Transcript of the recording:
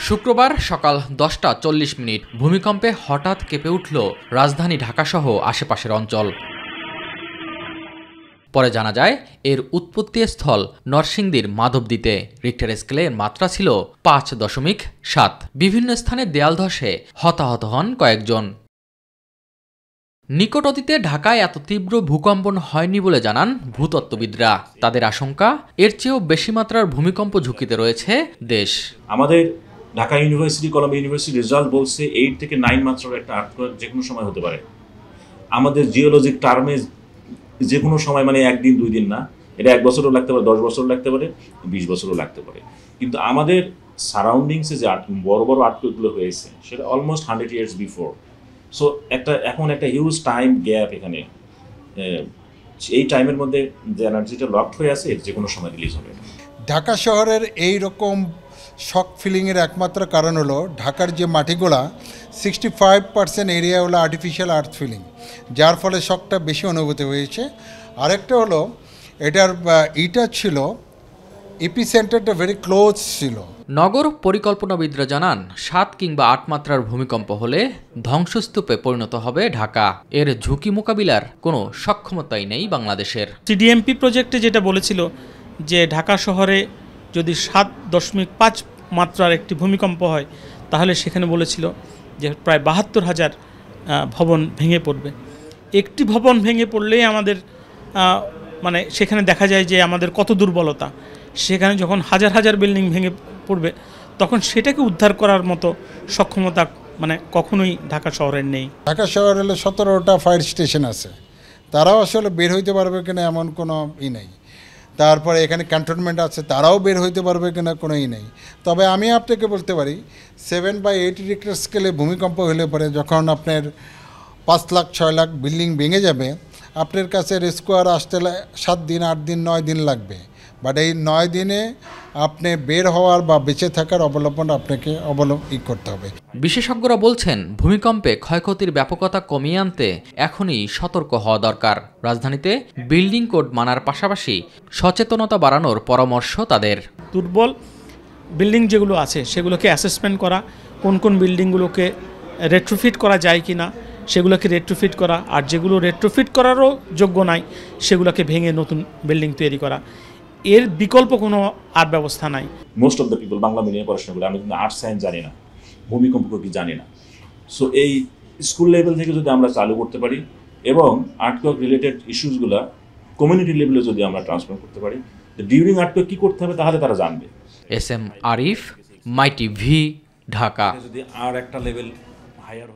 শুক্রবার সকাল 10:40 ভূমিকম্পে হঠাৎ কেঁপে উঠল রাজধানী ঢাকাসহ আশেপাশের অঞ্চল। পরে জানা যায় এর উৎপত্তিস্থল নরসিংদীর মাধবদীতে। রিক্টার স্কেলের মাত্রা ছিল 5.7। বিভিন্ন স্থানে দেয়াল ধসে হতাহত হন কয়েকজন। নিকট অতীতে ঢাকায় এত তীব্র ভূকম্পন হয়নি বলে জানান ভূতত্ত্ববিদরা। তাদের আশঙ্কা, এর চেয়েও বেশি মাত্রার ভূমিকম্প ঝুঁকিতে রয়েছে দেশ। আমাদের Dhaka university, Columbia university result বলছে 8 থেকে 9 মাত্রার একটা আর্থকোয়েক যে কোনো সময় হতে পারে। আমাদের জিওলজিক টার্মে যে কোনো সময়, মানে একদিন 2 দিন না, এটা 1 বছরও লাগতে পারে, 10 বছরও লাগতে পারে, 20 বছরও লাগতে পারে। কিন্তু আমাদের সারাউন্ডিংসে যে বড় বড় আর্থকোয়েকগুলো হয়েছে সেটা অলমোস্ট 100 ইয়ার্স বিফোর। সো এখন একটা হিউজ টাইম গ্যাপ এখানে। এই টাইমের মধ্যে যে এনার্জিটা লকড হয়ে আছে, যে কোনো সময় রিলিজ হবে। ঢাকা শহরের এই রকম শক ফিলিংয়ের একমাত্র কারণ হলো ঢাকার যে মাটিগুলা 65% এরিয়া হলো আর্টিফিশিয়াল আর্থ ফিলিং, যার ফলে শকটা বেশি অনুভূতি হয়েছে। আরেকটা হলো এইটা ছিল এপিসেন্টারটা ভেরি ক্লোজ ছিল। নগর পরিকল্পনাবিদরা জানান 7 কিংবা 8 মাত্রার ভূমিকম্প হলে ধ্বংসস্তূপে পরিণত হবে ঢাকা। এর ঝুঁকি মোকাবিলার কোনো সক্ষমতাই নেই বাংলাদেশের। সিডিএমপি প্রজেক্টে যেটা বলেছিল যে ঢাকা শহরে যদি 7.5 মাত্রার একটি ভূমিকম্প হয়, তাহলে সেখানে বলেছিল যে প্রায় 72,000 ভবন ভেঙে পড়বে। একটি ভবন ভেঙে পড়লেই আমাদের মানে সেখানে দেখা যায় যে আমাদের কত দুর্বলতা। সেখানে যখন হাজার হাজার বিল্ডিং ভেঙে পড়বে, তখন সেটাকে উদ্ধার করার মতো সক্ষমতা মানে কখনোই ঢাকা শহরের নেই। ঢাকা শহরে হলে 17টা ফায়ার স্টেশন আছে, তারাও আসলে বের হইতে পারবে কিনা এমন কোনো নেই। তারপরে এখানে ক্যান্টনমেন্ট আছে, তারাও বের হইতে পারবে কিনা কোনো নেই। তবে আমি আপনাকে বলতে পারি 7/8 রিক্টার স্কেলে ভূমিকম্প হলে পরে যখন আপনার 5 লাখ 6 লাখ বিল্ডিং ভেঙে যাবে, আপনার কাছে রেস্কিউয়ার আসতে 7 দিন 8 দিন 9 দিন লাগবে। বাট এই 9 দিনে আপনি বের হওয়ার বা বেঁচে থাকার অবলম্বন আপনাকে করতে হবে। বিশেষজ্ঞরা বলছেন, ভূমিকম্পে ক্ষয়ক্ষতির ব্যাপকতা কমিয়ে আনতে এখনই সতর্ক হওয়া দরকার। রাজধানীতে বিল্ডিং কোড মানার পাশাপাশি সচেতনতা বাড়ানোর পরামর্শ তাদের। দুর্বল বিল্ডিং যেগুলো আছে সেগুলোকে অ্যাসেসমেন্ট করা, কোন কোন বিল্ডিংগুলোকে রেট্রোফিট করা যায় কি না সেগুলোকে রেট্রোফিট করা, আর যেগুলো রেট্রোফিট করারও যোগ্য নাই সেগুলোকে ভেঙে নতুন বিল্ডিং তৈরি করা। এর বিকল্প কোনো আর ব্যবস্থা নাই। Most of the people Bangla মিডিয়ামে পড়াশোনা করে, আমি কিন্তু আর্ট সায়েন্স জানি না, ভূমিকম্প কি জানি না। সো এই স্কুল লেভেল থেকে যদি আমরা চালু করতে পারি এবং আর্টওয়ার্ক রিলেটেড ইস্যুসগুলো কমিউনিটি লেভেলে যদি আমরা ট্রান্সফার করতে পারি, ডিউরিং আর্টওয়ার্ক কী করতে হবে তাহলে তারা জানবে। SM আরিফ, মাই টিভি, ঢাকা। যদি আর একটা লেভেল হায়ার